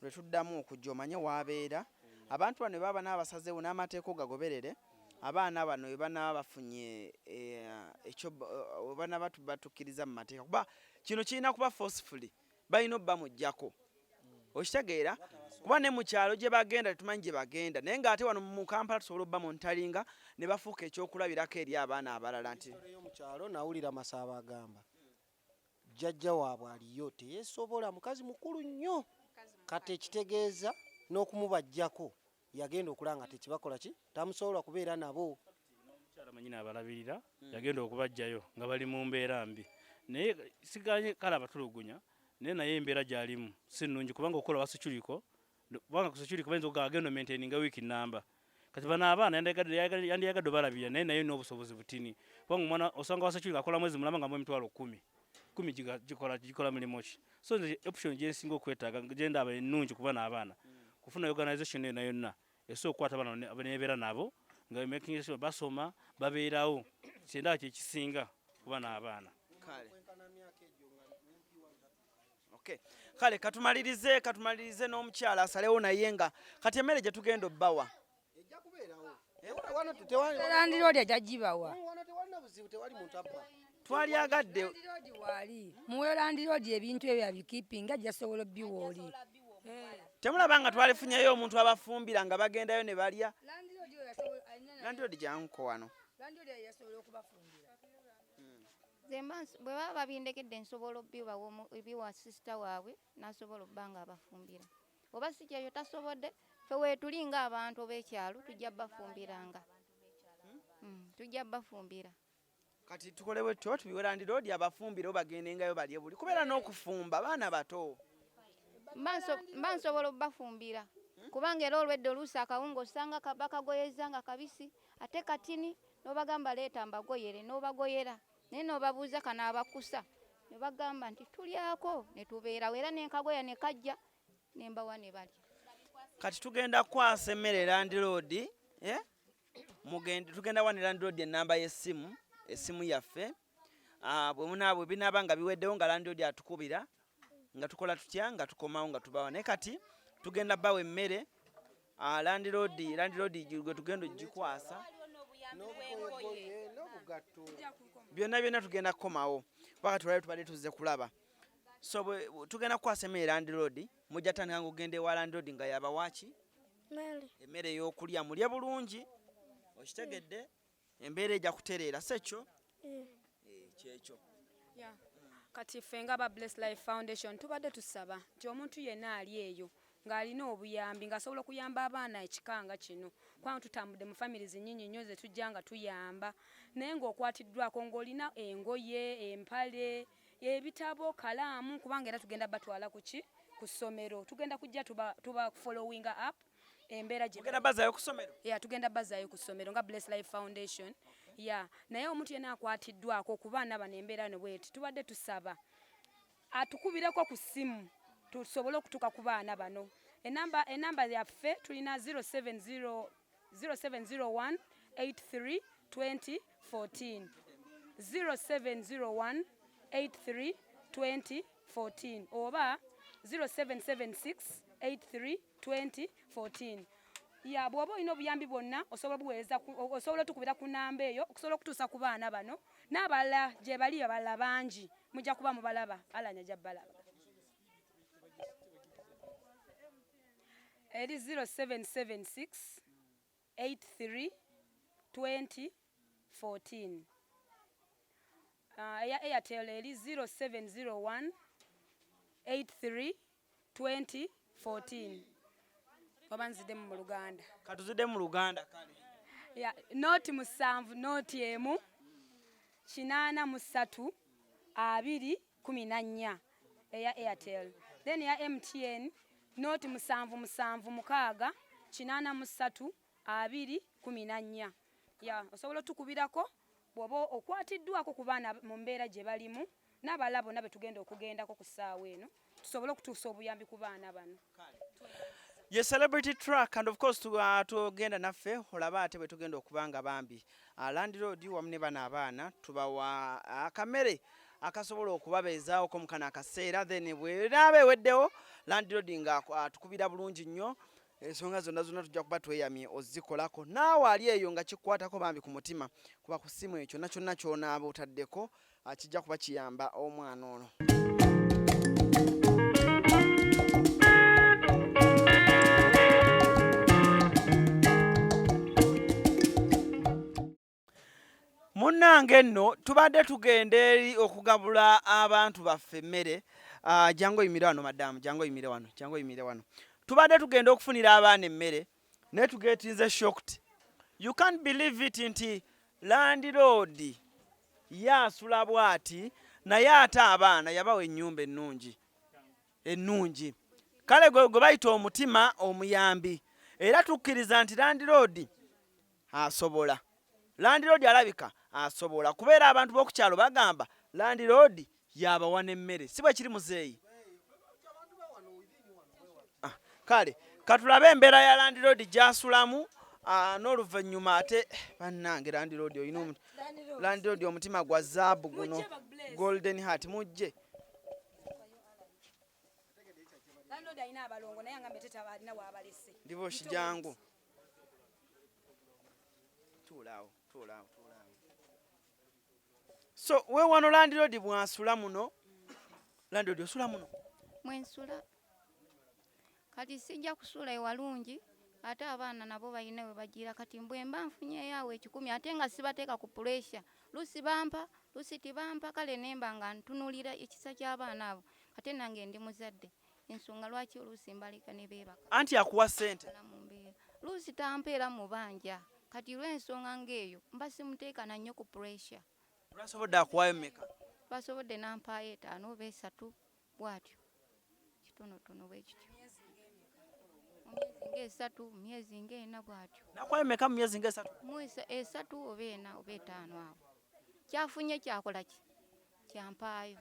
lwe tuddamu okujja omanye waabeera abantu bano baba n'abasazeewo n'amateeka gagoberere abaana bano bana bafunye ekyo bana batukkiriza mu mateeka kuba kino kirina kuba forcefully balina obba mujjako okitegeera kuba ne mu kyalo gye bagenda tumanyi gye bagenda naye ng'ate wano mu Kampala tusobola obba mu ntalinga ne bafuuka ekyokulabirako eri abaana abalala nti mu kyalo nawulira Masaba agamba jjajja waabwe aliyo teyesobola mukazi mukulu nnyo kati ekitegeeza n'okumubajjako yagenda okulanga tekibakola ki tamusobola kubeera nabo. Omukyala manyina abalabirira yagenda okubajjayo nga bali mu mbeera mbi naye siganye kale abatulugunya naye embeera gy'alimu si nnungi kubanga okukola wasituliko kubanga kusituliko bayinza okugenda maintaininga wiiki namba kati bano abaana yandiyagadde balabirira naye n'obusobozi butini kubanga omwana osanga wasituliko akola mwezi mulamba nga mu emitwalo 10 gikola mulimu ki so option gye nsinga okwetaaga gye ndaba ennungi kuba n'abaana kufuna organization yonna yonna esobola okukwata abaana nebeera nabo nga making sure basoma babeerawo kyendaba kyekisinga kuba n'abaana. Kale katumalirize n'omukyala asalewo naye nga kati emmere gye tugenda obbawa landiroodi ajagibawa twalyagadde wali muwe landiroodi ebintu ebyo abikipinga jasobola biwooli temulaba nga twalifunyeyo omuntu abafumbira nga bagendayo ne balya landiroodi janko wano bwe baba babindekedde nsobola obiwa sisita waabwe nasobola obba nga abafumbira oba si kyeyo tasobodde fe weetulinga abantu b'ekyalo tujja bafumbiranga tujja bafumbira kati tukole bwetyo tubiwe landiroodi abafumbire bagendengayo balye buli kubeera n'okufumba baana bato mba nsobola obbafumbira kubanga era olwedde oluusi akawunga osanga bakagoyeza nga kabisi ate katini n'obagamba leeta mbagoyere n'obagoyera naye n'obabuuza kana abakusa ne bagamba nti tulyako ne tubeerawo era n'enkagoya ne kajja ne mbawa ne balya. Kati tugenda kwasa emmere landiroodi tugenda wane landiroodi ennamba y'essimu yaffe bwe binaaba nga biweddewo nga landiroodi atukubira nga tukola tutya nga tukomawo nga tubawa naye kati tugenda bawa emmere landiroodi gwe tugenda ogikwasa byonna tugenda kukomawo paka tubadde tuzze kulaba so tugenda kukwasema landlord mujja tandika ng'ogenda ewa landlord nga yabawaaki emmere ey'okulya mulye bulungi okitegedde embeera ejja kutereera sekyo kyekyo kati ffe nga ba Bless Life Foundation tubadde tusaba nti omuntu yenna ali eyo ng'alina obuyambi ng'asobola okuyamba abaana ekikanga kino kubanga tutambudde mu families nnyingi nnyo ze tujja nga tuyamba naye ng'okwatiddwako ng'olina engoye empale ebitabo kalaamu kubanga era tugenda batwala ku ssomero tugenda kujja tuba following up embeera tugenda bazaayo ku ssomero tugenda bazaayo ku ssomero nga Bless Life Foundation naye omuntu yenna akwatiddwako ku baana bano embeera ne bweti tubadde tusaba atukubireko ku ssimu tusobole okutuuka ku baana bano enamba yaffe tulina 0701 83 20 14 0701 83 20 14 oba 0776 83 20 14 bw'oba olina obuyambi bwonna osobola otukubira ku namba eyo okusobola okutuusa ku baana bano n'abalala gye bali abalala bangi mujja kuba mubalaba alanya jja balaba eri 0776 83 20 14 eya Airtel eri 0701 83 20 14 oba nziddemu mu Luganda katuzidde mu Luganda kale noti 7 noti emu 83 2 14 eya Airtel then ya MTN noti 7 7 6 83 2 14 osobola otukubirako bw'oba okwatiddwako ku baana mu mbeera gye balimu n'abalala bonna be tugenda okugendako ku ssaawa eno tusobole okutuusa obuyambi ku baana bano ye celebrity track and of course tugenda naffe olaba ate bwe tugenda okubanga bambi landlord wamu ne bano abaana tubawa akamere akasobola okubabeezaawo ko mukana akaseera then bw'eraaba eweddewo landlord nga atukubira bulungi nnyo ensonga zonna tujja kuba tweyamye ozikolako naawe ali eyo nga kikwatako bambi ku mutima kuba ku ssimu ekyo kyonna ky'onaaba otaddeko kijja kuba kiyamba omwana ono. Munnange nno tubadde tugenda eri okugabula abantu baffe emmere jango yimire wano madamu jango yimire wano tubadde tugenda okufunira abaana emmere naye tugetinze shocked you can't believe it nti landlord yasula bwati naye ate abaana yabawa ennyumba ennungi kale gwe bayita omutima omuyambi era tukkiriza nti landlord asobola landlord alabika asobola kubeera abantu b'okukyalo bagamba landlord yabawa n'emmere si bwe kiri muzeeyi kale katulabe embeera ya landlord gy'asulamu n'oluvannyuma ate bannange landlord omutima gwa zaabu guno golden heart mujje divorce jangu tuulaawo so we wano landlord bw'asula muno landlord osula muno mwensula kati sijja kusula ewalungi ate abaana nabo balina we bagira kati mbwe mba nfunyeyo awo 10 ate nga sibateeka ku pressure lusi bampa lusi tibampa kale nemba nga ntunulira ekisa ky'abaana abo ate nange ndi muzadde ensonga lwaki olusi mbalika ne beebaka anti akuwa ssente lusi tampeera mu banja kati lw'ensonga ng'eyo mba simuteeka na nnyo ku pressure lwasobodde akuwayo mmeka lwasobodde nampaayo 5 oba 3 bw'atyo kitonotono bwe kityo myezi ng'ena bw'atyo nakwayo mmeka mu myezi ng'esatu 3 oba 4 oba 5 awo kyafunye kyakola ki kyampaayo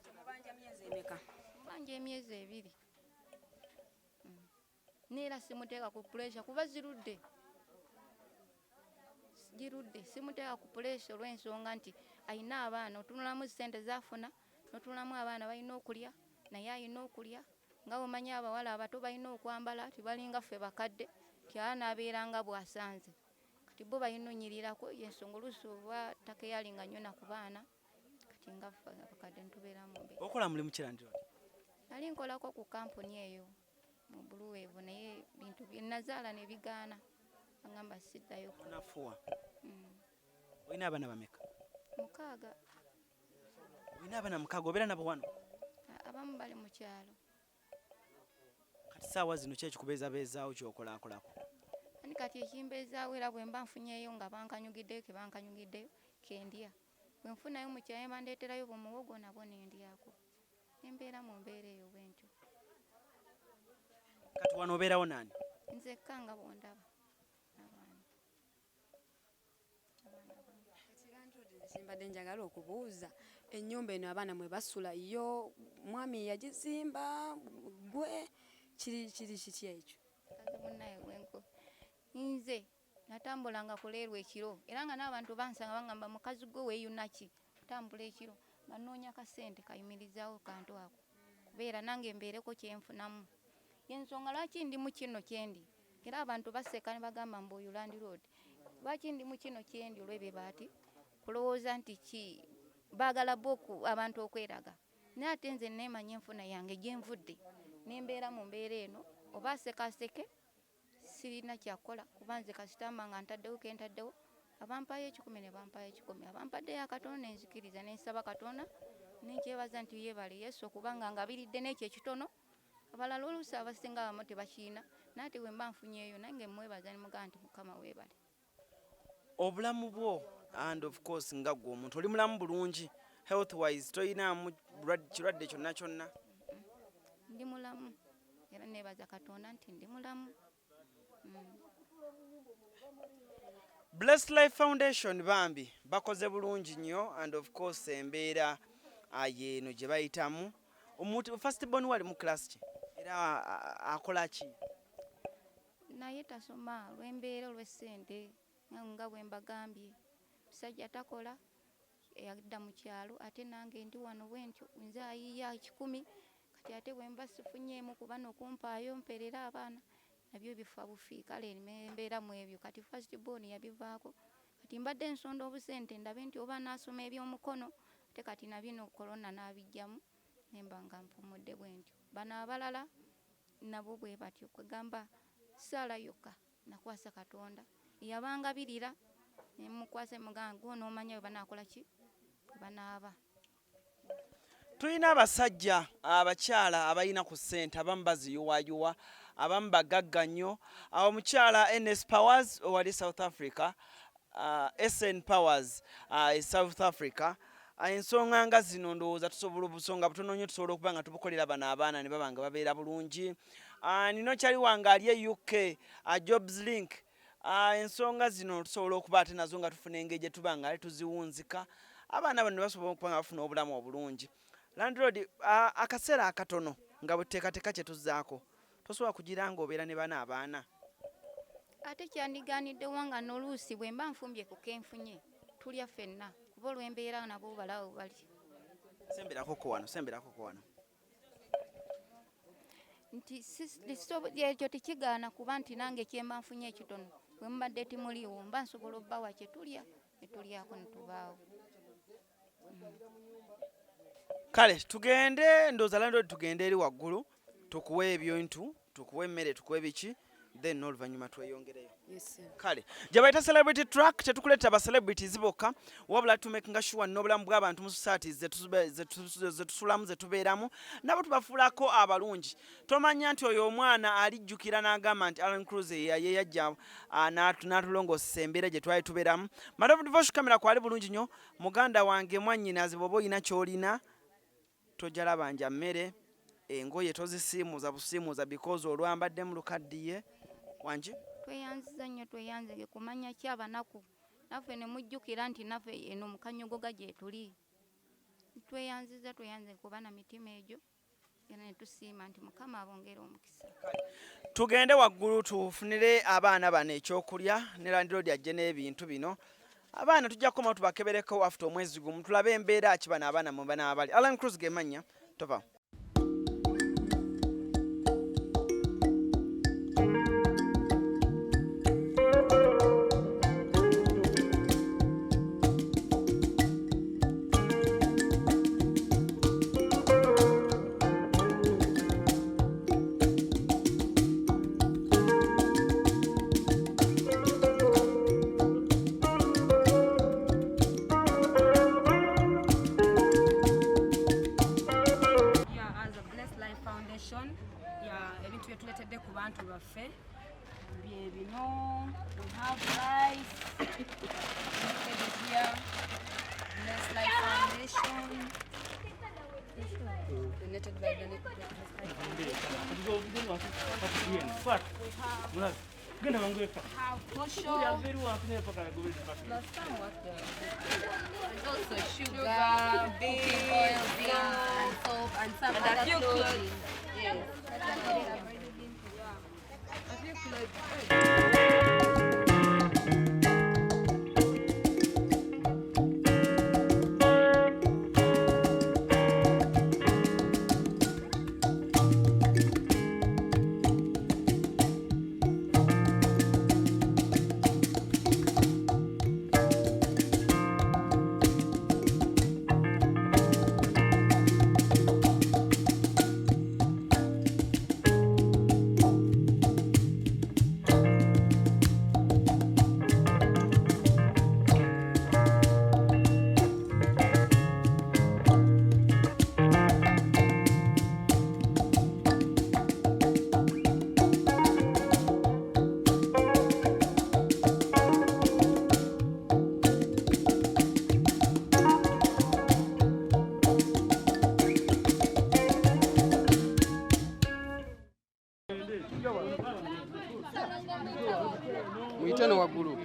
banja emyezi 2 neera simuteeka ku pressure kuba girudde simuteeka ku pressure olw'ensonga nti ayina abaana otunulamu ssente zafuna n'otunulamu abaana balina okulya naye ayina okulya nga bw'omanyi abawala abato balina okwambala tibalinga ffe bakadde tyala n'abeeranga bw'asanze kati kati bo bayinonyirirako yensonga oluusi oba takeyalinga nnyo na ku baana kati nga bakadde ntubeeramu mbe. Okola mulimu kirandiro? Nali nkolako ku kampuni eyo mu Liweze naye bintu nazaala ne bigaana bagamba siddayo. Nafuwa. Olina abaana bameka? 6. Olina abaana 6 obeera nabo wano? Abamu bali mu kyalo. Kati saawa zino ki ekikubeezabeezaawo ky'okolaakolako? Ani kati ekimbeezaawo era bwe mba nfunyeeyo nga bankanyugiddeyo ke bankanyugiddeyo kendya. Bwe nfunayo mu kyalo bandeeterayo bumuwogo nabo nendyako. Embeera mu mbeera eyo bwentyo. Kati wano obeerawo nani? Nzekka nga bw'ondaba. Simbadde njagala okubuuza ennyumba eno abaana mwe basula yo mwami yagizimba gwe kiri kiki ekyo? Kazi munnaye gwenko. Nze natambulanga kuleerwa ekiro era nga n'abantu bansanga bangamba mukazi gwe weeyunaki tambula ekiro nga nnoonya kasente kayimirizaawo kantu ako kubeera nange mbeereko kyenfunamu. Yensonga lwaki ndi mu kino kyendi era abantu baseka ne bagamba mbu oyo Land Road. Lwaki ndi mu kino kyendi olw'ebyo baati kulowooza nti ki baagala boku abantu okweraga. Naye ate nze neemanya enfuna yange gye nvudde nembeera mu mbeera eno oba sekaseke sirina kyakola kuba nze kasitamba nga ntaddewo ke ntaddewo abampayo 10 ne bampayo 10 abampaddeyo akatono nenzikiriza nensaba Katonda nenkyebaza nti yeebale Yesu okubanga ngabiridde n'ekyo ekitono abalala oluusi abasinga abamu tebakiina naate bwe mba nfunyeeyo nange mwebaza ne mugamba nti Mukama weebale. Obulamu bwo and of course nga gwe omuntu oli mulamu bulungi health wise toyinaamu kirwadde kyonna kyonna? Ndi mulamu era neebaza Katonda nti ndi mulamu. Blessed Life Foundation bambi bakoze bulungi nnyo and of course embeera yeeno gye bayitamu. Omuntu first born wali mu class ki era akola ki? Naye tasoma lw'embeera olw'essente nga bwe mbagambye musajja takola yadda mu kyalo ate nange ndi wano bwentyo nze ayiiya 10 kati ate bwe mba sifunyeemu kuba n'okumpaayo mperera abaana nabyo bifa bufi kale embeera mu ebyo kati first born yabivaako kati mbadde nsonda obusente ndabe nti oba naasoma eby'omukono ate kati nabino korona n'abijjamu nemba nga mpumudde bwentyo. Bano abalala nabo bwe batyo kwegamba Saala yokka nakwasa Katonda yabangabirira nemukwasa muganga gw'onoomanya bwe banaakola ki bwe banaaba. Tulina abasajja abakyala abalina ku ssente abamu baziyuwayuwa abamu bagagga nnyo. Omukyala NS Powers owali South Africa, SN Powers South Africa. Ensonga nga zino ndowooza tusobola obusonga butono nnyo tusobola okuba nga tubukolera bano abaana ne baba nga babeera bulungi. Nino kyali wange ali e UK Jobs Link. Ensonga zino tusobola okuba ate nazo nga tufuna engeri gye tuba nga tuziwunzika abaana bano ne basobola okuba nga bafuna obulamu obulungi. Landlord akaseera akatono nga buteekateeka kye tuzzaako tosobola kugira nga obeera ne bana abaana? Ate kyandigaaniddewo nga n'oluusi bwe mba nfumbye ku kenfunye tulya ffenna kuba olw'embeera nabo balawo bali. Semberako ko wano. Nti ekyo tekigaana kuba nti nange kyemba nfunye ekitono bwe mbadde timuliiwo mba nsobola obbawa kye tulya ne tulyako ne tubaawo. Kale tugende ndooza Landlord tugende eri waggulu tukuwe ebintu tukuwe emmere tukuwe biki then oluvannyuma tweyongereyo. Yes sir. Kale gye bayita celebrity track tetukuleeta ba celebrities bokka wabula tumakinga sure n'obulamu bw'abantu mu society ze tusulamu ze tubeeramu nabo tubafuulako abalungi. Tomanya nti oyo omwana alijjukira n'agamba nti Alan Cruz ye yajja n'atulongoosa embeera gye twali tubeeramu. Madam Devotion Camera kwali bulungi nnyo muganda wange mwannyinaze bw'oba olina ky'olina tojala banja mmere engoye tozisiimuuza busiimuuza because olwambadde mu lukaddiye wangi tweyanziza nnyo tweyanzige kumanya ki abanaku naffe ne mujjukira nti naffe eno mu kanyogoga gye tuli tweyanziza kuba na mitima egyo era ne tusiima nti Mukama abongere omukisa. Tugende waggulu tufunire abaana bano ekyokulya ne Landlord ajje n'ebintu bino abaana tujja kukoma tubakebereko after omwezi gumu tulabe embeera ki bano abaana mu bana abali. Alan Cruz gemanya tova. have rice. Here. Bless Life Foundation. Donated by the Bless Life Foundation. We have kosho. Last time was there. And also sugar, baking oil, and soap, and some other clothing. Yes. A few clothes. Muitano waggulu.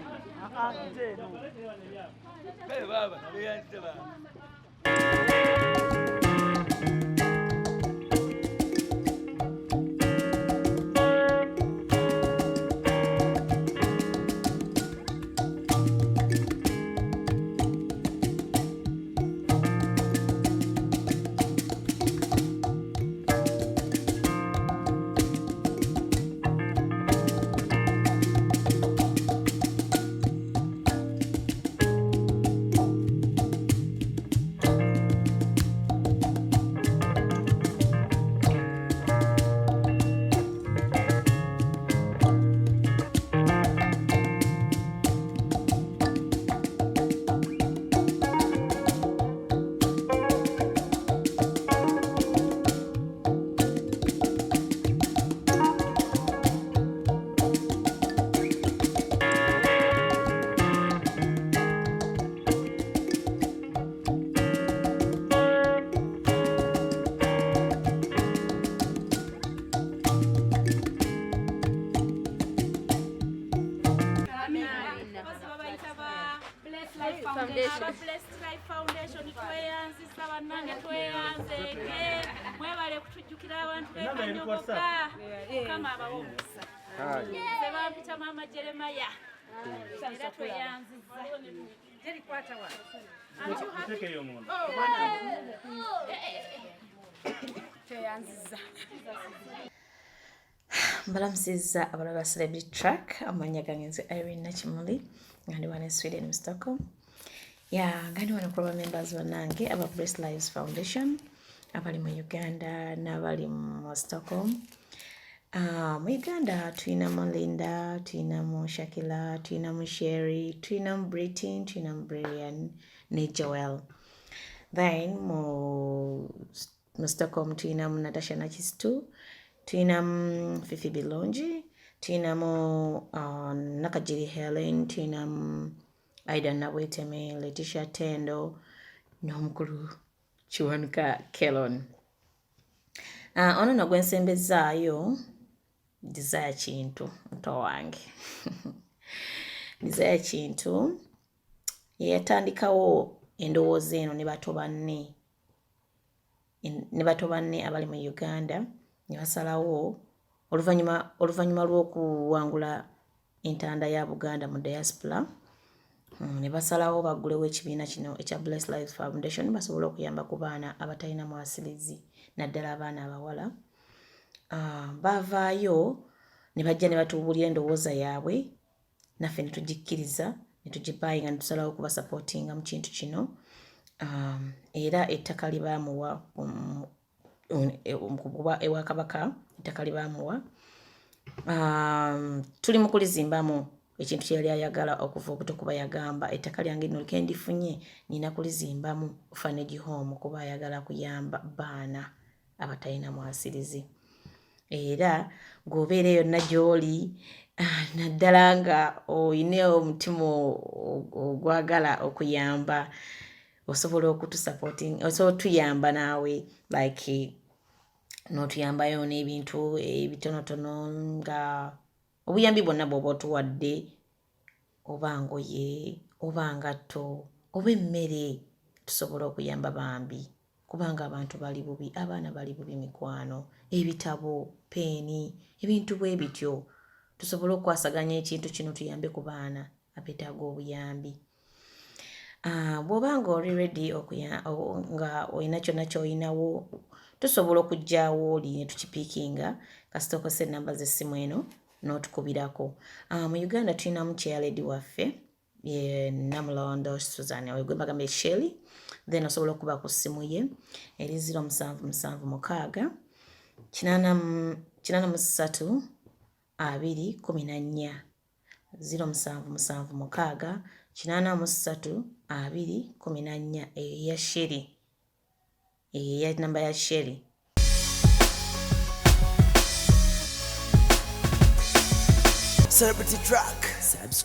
Mbalamusiza abalaba Celebrity Track amanya gangenze Irene Nachimuli ngandi wana Sweden in Stockholm. Ngandi wana kuba members wanange aba Bless Lives Foundation abali mu Uganda n'abali mu Stockholm. Mu Uganda tuina Melinda, tuina mu Shakila, tuina mu Sherry, tuina mu Britain, tuina mu Brian ne Joel. Then mu Stockholm tuina mu Natasha Nachistu, tuina mu Fifi Bilonji, tuina mu Nakajiri Helen, tuina mu Aida Naweteme, Letitia Tendo, n'omukulu Chiwanuka Kelon. Ono nogwensembezaayo Desire Kintu mto wange. Desire Kintu yatandikawo endowooza eno ne bato banne abali mu Uganda ne basalawo oluvannyuma lw'okuwangula entanda ya Buganda mu diaspora ne basalawo baggulewo ekibiina kino ekya Bless Lives Foundation basobole okuyamba ku baana abatalina mwasirizi naddala abaana abawala. Bavaayo ne bajja ne batubuulira endowooza yaabwe naffe ne tugikkiriza ne tugibayinga ne tusalawo okuba supportinga mu kintu kino. Era ettaka libaamuwa kuba ewa Kabaka ettaka libaamuwa. Tuli mu kulizimbamu ekintu kye yali ayagala okuva obuto kuba yagamba ettaka lyange lino ke ndifunye nina kulizimbamu orphanage home kuba ayagala kuyamba baana abatalina mwasirizi. Era g'obeera yonna gy'oli naddala nga oyina omutima ogwagala okuyamba osobola okutusupporting osobola tuyamba naawe like n'otuyambayo n'ebintu ebitonotono nga obuyambi bwonna bw'oba otuwadde oba ngoye oba ngatto oba emmere tusobola okuyamba bambi kubanga abantu bali bubi abaana bali bubi mikwano ebitabo peeni ebintu bwe bityo tusobola okwasaganya ekintu kino tuyambe ku baana abeetaaga obuyambi bw'oba nga oli ready nga olina kyonna ky'olinawo tusobola okujjaawo oli ne tukipiikinga kasita okozesa ennamba z'essimu eno n'otukubirako. Mu Uganda tulinamu chairlady waffe ye Namulondo Susan oyo gwe bagamba Shelley, then osobola okuba ku ssimu ye eri 0776 83 214 0776 83 214 eya Shelley eya namba ya Shelley. Celebrity Track. Subscribe.